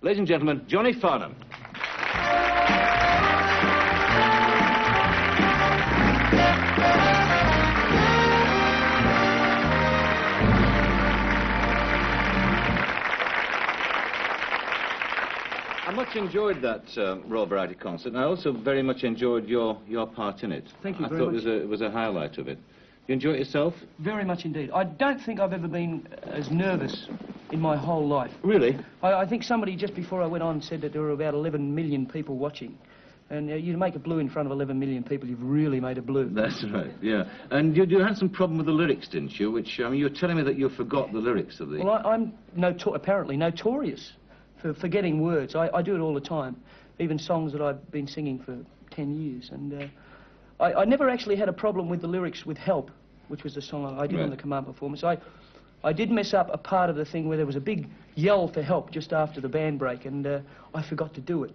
Ladies and gentlemen, Johnny Farnham. I much enjoyed that Royal Variety Concert, and I also very much enjoyed your part in it. Thank you very much. I thought it was a highlight of it. You enjoy it yourself? Very much indeed. I don't think I've ever been as nervous in my whole life. Really? I think somebody just before I went on said that there were about 11 million people watching. And you make a blue in front of 11 million people, you've really made a blue. That's right, yeah. And you had some problem with the lyrics, didn't you? Which, I mean, you were telling me that you forgot the lyrics of the... Well, I'm apparently notorious for forgetting words. I do it all the time, even songs that I've been singing for 10 years. And I never actually had a problem with the lyrics with Help, which was the song I did on the Command performance. I did mess up a part of the thing where there was a big yell for help just after the band break, and I forgot to do it.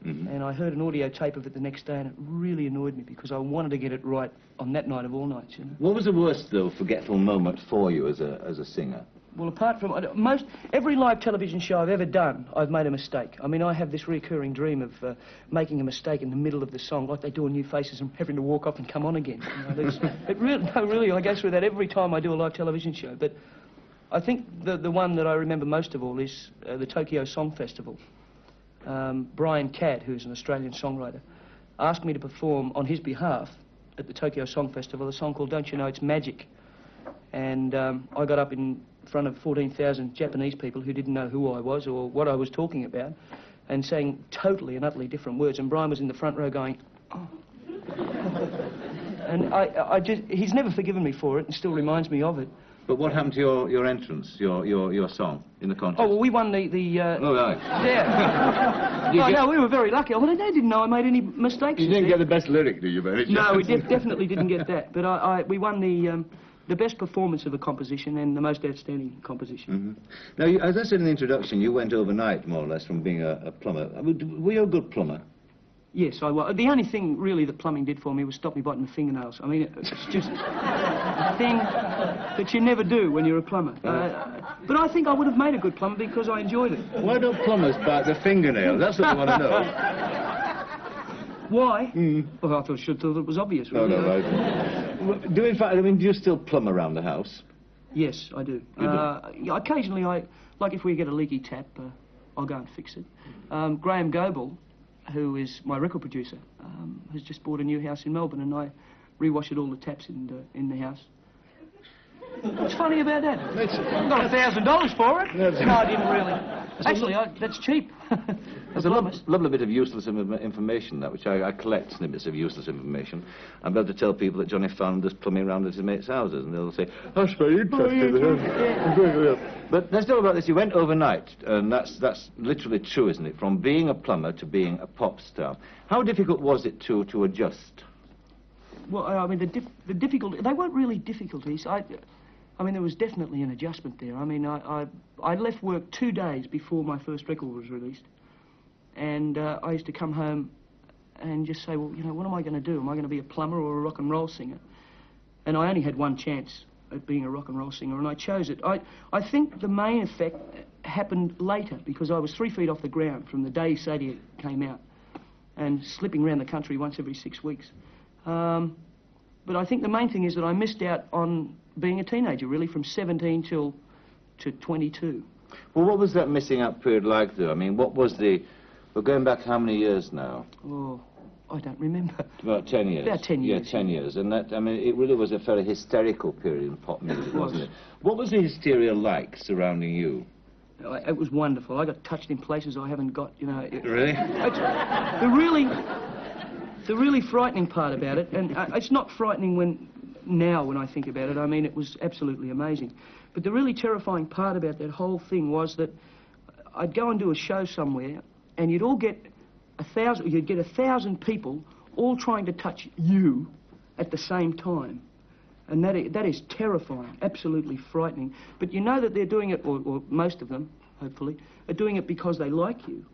And I heard an audio tape of it the next day, and it really annoyed me because I wanted to get it right on that night of all nights, you know. What was the worst, though, forgetful moment for you as a singer? Well, apart from every live television show I've ever done, I've made a mistake. I mean, I have this recurring dream of making a mistake in the middle of the song, like they do on New Faces, and having to walk off and come on again. You know, really, I go through that every time I do a live television show. But I think the one that I remember most of all is the Tokyo Song Festival. Brian Cadd, who's an Australian songwriter, asked me to perform on his behalf at the Tokyo Song Festival a song called Don't You Know It's Magic. And I got up in front of 14,000 Japanese people who didn't know who I was or what I was talking about and sang totally and utterly different words. And Brian was in the front row going, oh. And he's never forgiven me for it and still reminds me of it. But what happened to your entrance, your song in the contest? Oh, well, we won the Oh, right. Yeah. No, we were very lucky. Well, they didn't know I made any mistakes. You didn't get the best lyric, did you, Barry? No, we definitely didn't get that. But we won the best performance of a composition and the most outstanding composition. Now, as I said in the introduction, you went overnight, more or less, from being a plumber. Were you a good plumber? Yes, I was. The only thing, really, that plumbing did for me was stop me biting my fingernails. I mean, it's just a thing that you never do when you're a plumber. But I think I would have made a good plumber because I enjoyed it. Why don't plumbers bite their fingernails? That's what I want to know. Why? Well, I thought it was obvious. Really. No, right. Do you still plumb around the house? Yes, I do. Yeah, occasionally, like if we get a leaky tap, I'll go and fix it. Graham Goebel, who is my record producer, has just bought a new house in Melbourne, and I rewashed all the taps in the house. What's funny about that? I got $1,000 for it. No, I didn't really. Actually, that's cheap. There's a lovely bit of useless information, that, which I collect snippets of useless information. I'm about to tell people that Johnny Farnham does plumbing around at his mates' houses, and they'll say, that's very interesting. But let's talk about this. You went overnight, and that's literally true, isn't it? From being a plumber to being a pop star. How difficult was it to adjust? Well, I mean, the difficulty, they weren't really difficulties. I mean, there was definitely an adjustment there. I mean, I left work 2 days before my first record was released. And I used to come home and just say, well, you know, what am I going to do? Am I going to be a plumber or a rock and roll singer? And I only had one chance at being a rock and roll singer, and I chose it. I think the main effect happened later, because I was 3 feet off the ground from the day Sadia came out and slipping around the country once every 6 weeks. But I think the main thing is that I missed out on being a teenager, really, from 17 to 22. Well, what was that missing out period like, though? I mean, what was the... We're going back how many years now? Oh, I don't remember. About 10 years. About 10 years. Yeah, 10 years. And that, I mean, it really was a fairly hysterical period in pop music, wasn't it? What was the hysteria like surrounding you? It was wonderful. I got touched in places I haven't got, you know. Really? The really frightening part about it, and it's not frightening now when I think about it. I mean, it was absolutely amazing. But the really terrifying part about that whole thing was that I'd go and do a show somewhere, and you'd all get 1,000 people all trying to touch you at the same time. And that is terrifying, absolutely frightening. But you know that they're doing it, or most of them, hopefully, are doing it because they like you.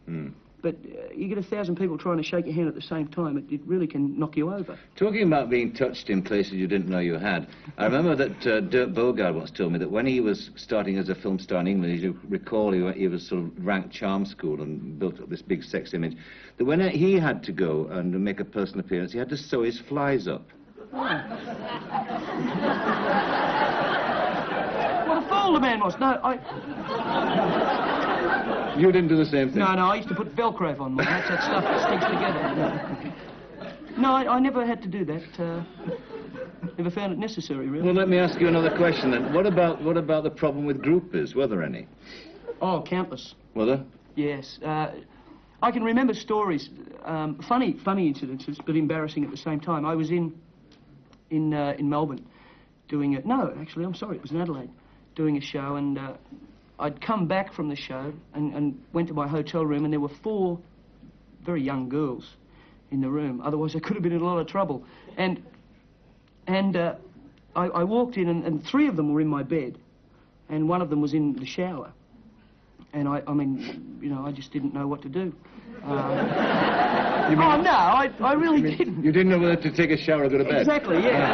but you get 1,000 people trying to shake your hand at the same time, it really can knock you over. Talking about being touched in places you didn't know you had, I remember that Dirk Bogarde once told me that when he was starting as a film star in England, as you recall, he was sort of ranked charm school and built up this big sex image, that when he had to go and make a personal appearance, he had to sew his flies up. What a fool the man was. No, You didn't do the same thing? No, I used to put Velcro on mine. That's that stuff that sticks together. No, I never had to do that. Never found it necessary, really. Well, let me ask you another question then. What about the problem with groupies? Were there any? Oh, countless. Were there? Yes. I can remember stories, funny incidences, but embarrassing at the same time. I was in Melbourne doing it. No, actually, I'm sorry, it was in Adelaide, doing a show, and I'd come back from the show and went to my hotel room, and there were 4 very young girls in the room. Otherwise, I could have been in a lot of trouble. And I walked in, and 3 of them were in my bed, and one of them was in the shower. And I mean, you know, I just didn't know what to do. Oh, no, I really didn't. You didn't know whether to take a shower or go to bed? Exactly, yeah.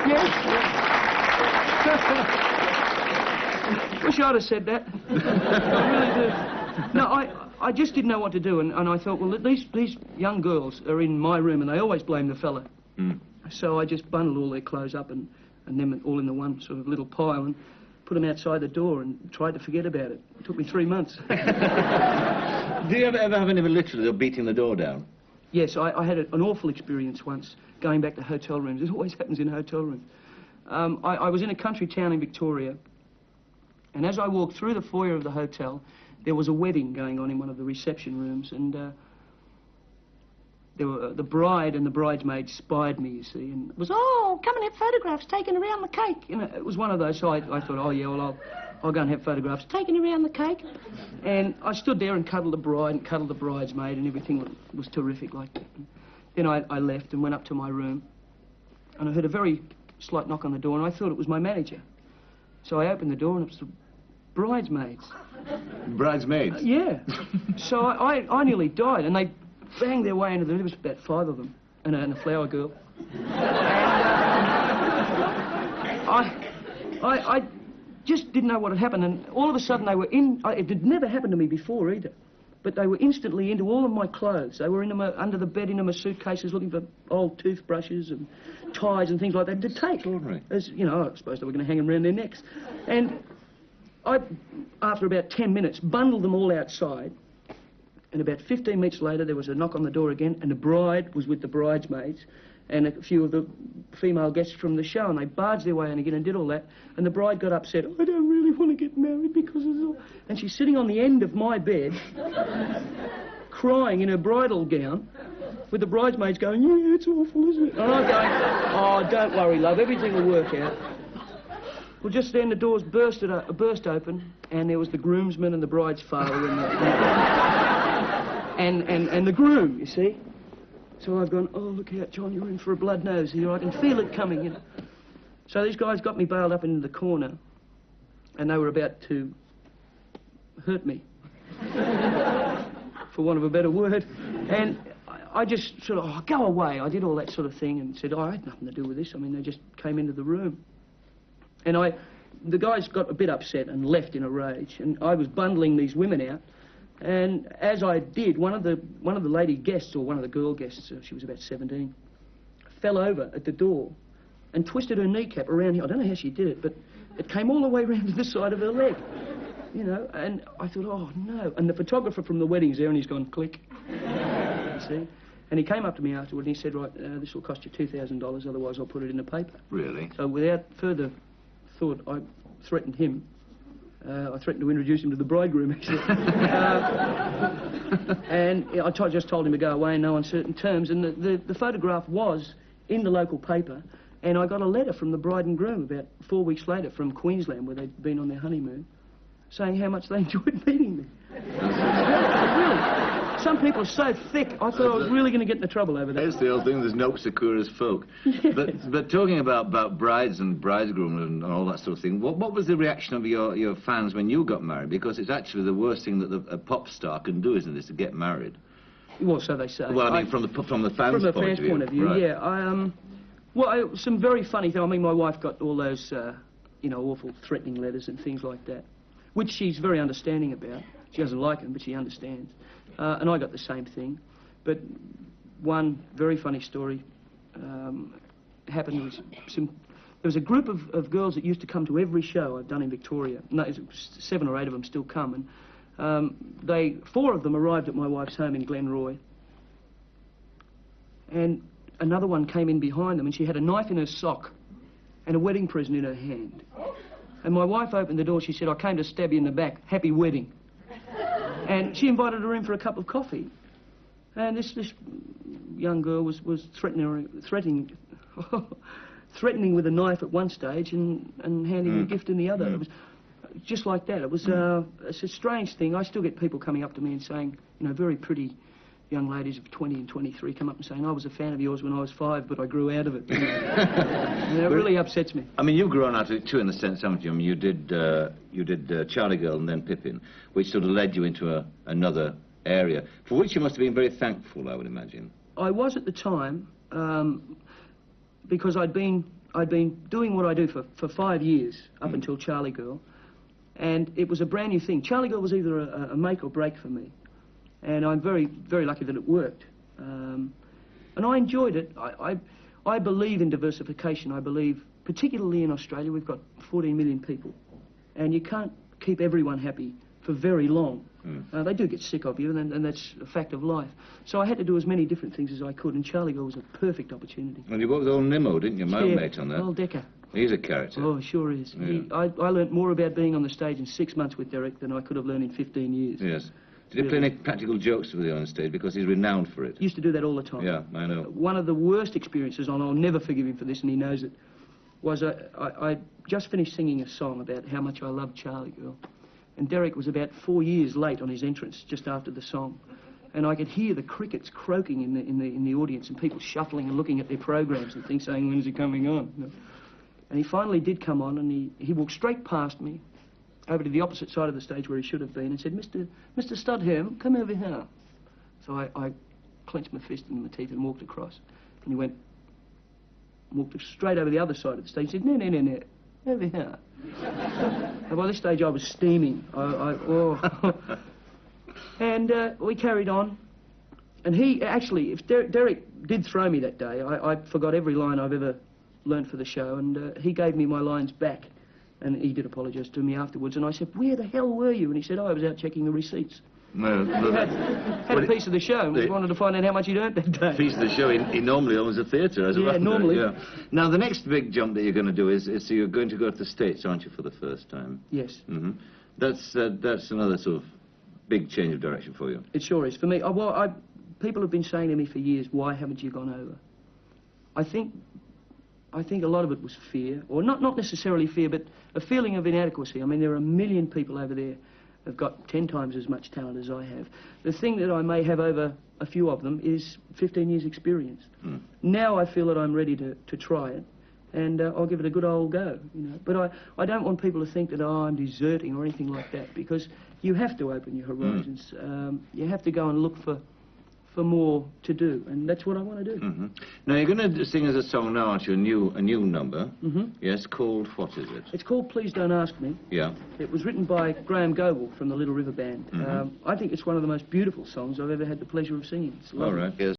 Yes. Wish I'd have said that. I really do. No, I just didn't know what to do, and I thought, well, these young girls are in my room, and they always blame the fella. Mm. So I just bundled all their clothes up and them all in the one sort of little pile and put them outside the door and tried to forget about it. It took me 3 months. Do you ever have any literally beating the door down? Yes, I had an awful experience once going back to hotel rooms. It always happens in hotel rooms. I was in a country town in Victoria, and as I walked through the foyer of the hotel, there was a wedding going on in one of the reception rooms, and there were the bride and the bridesmaids spied me, you see, and it was, oh, come and have photographs taken around the cake. You know, it was one of those, so I thought, oh, yeah, well, I'll go and have photographs taken around the cake. And I stood there and cuddled the bride and cuddled the bridesmaid, and everything was terrific like that. And then I left and went up to my room, and I heard a very slight knock on the door, and I thought it was my manager. So I opened the door, and it was the bridesmaids. Bridesmaids? Yeah. So I nearly died, and they banged their way into the room. There was about 5 of them, and a flower girl. And I just didn't know what had happened, and all of a sudden they were in. It had never happened to me before either, but they were instantly into all of my clothes. They were under the bed in my suitcases looking for old toothbrushes and ties and things like that to take. Extraordinary. As you know, I suppose they were going to hang them around their necks. And I, after about 10 minutes, bundled them all outside. And about 15 minutes later, there was a knock on the door again, and the bride was with the bridesmaids and a few of the female guests from the show, and they barged their way in again and did all that. And the bride got upset. I don't really want to get married because of all... And she's sitting on the end of my bed, crying in her bridal gown, with the bridesmaids going, yeah, it's awful, isn't it? And I'm going, oh, don't worry, love, everything will work out. Well, just then the doors burst open, and there was the groomsman and the bride's father and the groom, you see. So I've gone, oh, look out, John, you're in for a blood nose here. I can feel it coming, you know. So these guys got me bailed up into the corner, and they were about to hurt me, for want of a better word. And I just sort of, oh, go away. I did all that sort of thing and said, oh, I had nothing to do with this. I mean, they just came into the room. And the guys got a bit upset and left in a rage, and I was bundling these women out. And as I did, one of the lady guests, or one of the girl guests, she was about 17, fell over at the door and twisted her kneecap around here. I don't know how she did it, but it came all the way around to the side of her leg, you know. And I thought, oh, no. And the photographer from the wedding's there, and he's gone, click, you see. And he came up to me afterward, and he said, right, this will cost you $2,000, otherwise I'll put it in the paper. Really? So without further thought, I threatened him. I threatened to introduce him to the bridegroom, actually. And I just told him to go away in no uncertain terms. And the photograph was in the local paper. And I got a letter from the bride and groom about 4 weeks later from Queensland, where they'd been on their honeymoon, saying how much they enjoyed meeting me. Really. some people are so thick, I thought I was really going to get into trouble over that. It's the old thing, there's no Sakura's folk. But talking about brides and bridegrooms and all that sort of thing, what was the reaction of your fans when you got married? Because it's actually the worst thing that a pop star can do, isn't it, is to get married? Well, so they say. Well, I mean, from the fans' point of view. From the fans' point of view, right. yeah. Well, some very funny things. I mean, my wife got all those, you know, awful threatening letters and things like that, which she's very understanding about. She doesn't like them, but she understands. And I got the same thing. But one very funny story happened was there was a group of girls that used to come to every show I've done in Victoria. No, 7 or 8 of them still come. And 4 of them arrived at my wife's home in Glenroy. And another one came in behind them, and she had a knife in her sock and a wedding present in her hand. And my wife opened the door. She said, "I came to stab you in the back. Happy wedding." And she invited her in for a cup of coffee. And this young girl was threatening with a knife at one stage and handing a gift in the other. It was just like that. It was it's a strange thing. I still get people coming up to me and saying, you know, very pretty young ladies of 20 and 23 come up and saying, "I was a fan of yours when I was 5, but I grew out of it." You know? And it really upsets me. I mean, you've grown out of it too, in the sense, haven't you? I mean, you did Charlie Girl and then Pippin, which sort of led you into another area, for which you must have been very thankful, I would imagine. I was at the time, because I'd been doing what I do for 5 years up until Charlie Girl, and it was a brand new thing. Charlie Girl was either a make or break for me. And I'm very, very lucky that it worked. And I enjoyed it. I believe in diversification. I believe, particularly in Australia, we've got 14 million people. And you can't keep everyone happy for very long. They do get sick of you, and that's a fact of life. So I had to do as many different things as I could, and Charlie Girl was a perfect opportunity. And you worked with old Nimmo, didn't you? My old mate on that. Old Decker. He's a character. Oh, sure is. Yeah. I learnt more about being on the stage in 6 months with Derek than I could have learned in 15 years. Yes. Did he play any practical jokes with you on stage? Because he's renowned for it. Used to do that all the time. Yeah, I know. One of the worst experiences, and I'll never forgive him for this, and he knows it, was I just finished singing a song about how much I loved Charlie Girl. And Derek was about 4 years late on his entrance, just after the song. And I could hear the crickets croaking in the audience, and people shuffling and looking at their programs and things, saying, "When's he coming on?" You know? And he finally did come on, and he walked straight past me, over to the opposite side of the stage where he should have been, and said, Mr. Studham, come over here." So I clenched my fist in my teeth and walked across. And he walked straight over the other side of the stage. He said, no, over here. And by this stage I was steaming. And we carried on. And he, actually, if Derek did throw me that day, I forgot every line I've ever learnt for the show, and he gave me my lines back. And he did apologise to me afterwards, and I said, "Where the hell were you?" And he said, "Oh, I was out checking the receipts." No, He had a piece of the show, and he wanted to find out how much he'd earned that day. Piece of the show, he normally owns a theatre as a Yeah, normally. Yeah. Now, the next big jump that you're going to do is so you're going to go to the States, aren't you, for the first time? Yes. Mm-hmm. That's another sort of big change of direction for you. It sure is. For me, people have been saying to me for years, "Why haven't you gone over?" I think a lot of it was fear, or not necessarily fear, but a feeling of inadequacy. I mean, there are 1 million people over there who've got 10 times as much talent as I have. The thing that I may have over a few of them is 15 years' experience. Now I feel that I'm ready to try it, and I'll give it a good old go, you know. But I don't want people to think that, oh, I'm deserting or anything like that, because you have to open your horizons. You have to go and look for more to do, and that's what I want to do. Now, you're going to sing us a song now, aren't you? A new number. Yes, called, what is it? It's called Please Don't Ask Me. Yeah. It was written by Graham Goble from the Little River Band. I think it's one of the most beautiful songs I've ever had the pleasure of singing. It's lovely. All right. Yes.